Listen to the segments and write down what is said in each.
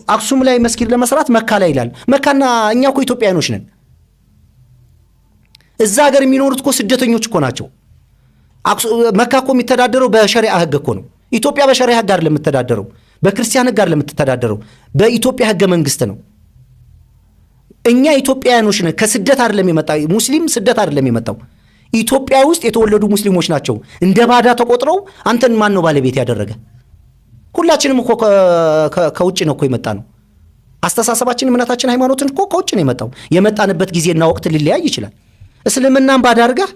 አክሱም ላይ መስጊድ ለመስራት መካ ላይ ይላል። መካና እኛ እኮ ኢትዮጵያኖች ነን። እዛ ሀገር የሚኖሩት እኮ ስደተኞች እኮ ናቸው። መካ እኮ የሚተዳደረው በሸሪዓ ህግ እኮ ነው። ኢትዮጵያ በሸሪዓ ህግ አይደለም የምትተዳደረው፣ በክርስቲያን ህግ አይደለም የምትተዳደረው፣ በኢትዮጵያ ህገ መንግስት ነው። እኛ ኢትዮጵያኖች ነን። ከስደት አይደለም የመጣው ሙስሊም፣ ስደት አይደለም የመጣው። ኢትዮጵያ ውስጥ የተወለዱ ሙስሊሞች ናቸው እንደ ባዳ ተቆጥረው አንተን ማን ነው ባለቤት ያደረገ? ሁላችንም እኮ ከውጭ ነው እኮ የመጣ ነው። አስተሳሰባችን፣ እምነታችን፣ ሃይማኖትን እኮ ከውጭ ነው የመጣው። የመጣንበት ጊዜና ወቅት ሊለያይ ይችላል። እስልምናን ባዳ አድርገህ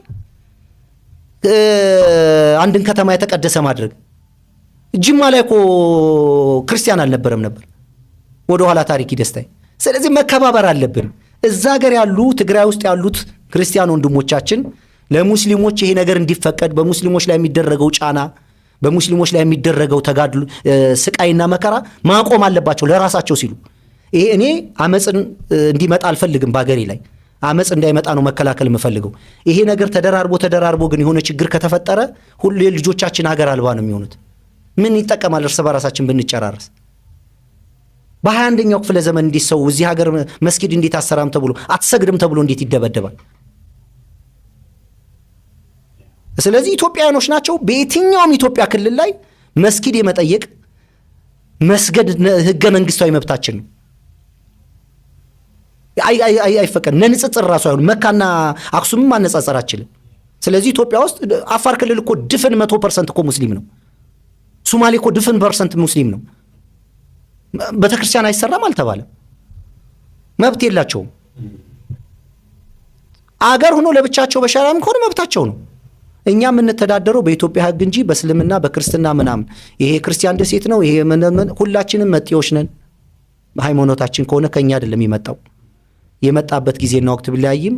አንድን ከተማ የተቀደሰ ማድረግ። ጅማ ላይ እኮ ክርስቲያን አልነበረም ነበር፣ ወደ ኋላ ታሪክ ይደስታይ። ስለዚህ መከባበር አለብን። እዛ ሀገር ያሉ ትግራይ ውስጥ ያሉት ክርስቲያን ወንድሞቻችን ለሙስሊሞች ይሄ ነገር እንዲፈቀድ፣ በሙስሊሞች ላይ የሚደረገው ጫና፣ በሙስሊሞች ላይ የሚደረገው ተጋድሎ፣ ስቃይና መከራ ማቆም አለባቸው ለራሳቸው ሲሉ። ይሄ እኔ አመጽን እንዲመጣ አልፈልግም። በአገሬ ላይ አመጽ እንዳይመጣ ነው መከላከል የምፈልገው። ይሄ ነገር ተደራርቦ ግን የሆነ ችግር ከተፈጠረ ሁሉ ልጆቻችን ሀገር አልባ ነው የሚሆኑት። ምን ይጠቀማል እርስ በራሳችን ብንጨራረስ? በ21ኛው ክፍለ ዘመን እንዴት ሰው እዚህ ሀገር መስጊድ እንዴት አሰራም ተብሎ አትሰግድም ተብሎ እንዴት ይደበደባል? ስለዚህ ኢትዮጵያውያኖች ናቸው። በየትኛውም ኢትዮጵያ ክልል ላይ መስጊድ የመጠየቅ መስገድ ህገ መንግስታዊ መብታችን ነው። አይፈቀድ ለንጽጽር ራሱ አይሆን። መካና አክሱምም ማነጻጸር አችልም። ስለዚህ ኢትዮጵያ ውስጥ አፋር ክልል እኮ ድፍን 100% እኮ ሙስሊም ነው። ሶማሌ እኮ ድፍን % ሙስሊም ነው። ቤተክርስቲያን አይሰራም አልተባለም። መብት የላቸውም። አገር ሆኖ ለብቻቸው በሸራም ከሆነ መብታቸው ነው። እኛ የምንተዳደረው በኢትዮጵያ ህግ እንጂ በእስልምና በክርስትና ምናምን ይሄ ክርስቲያን ደሴት ነው ይሄ ሁላችንም መጤዎች ነን። ሃይማኖታችን ከሆነ ከኛ አይደለም የመጣው። የመጣበት ጊዜና ወቅት ቢለያይም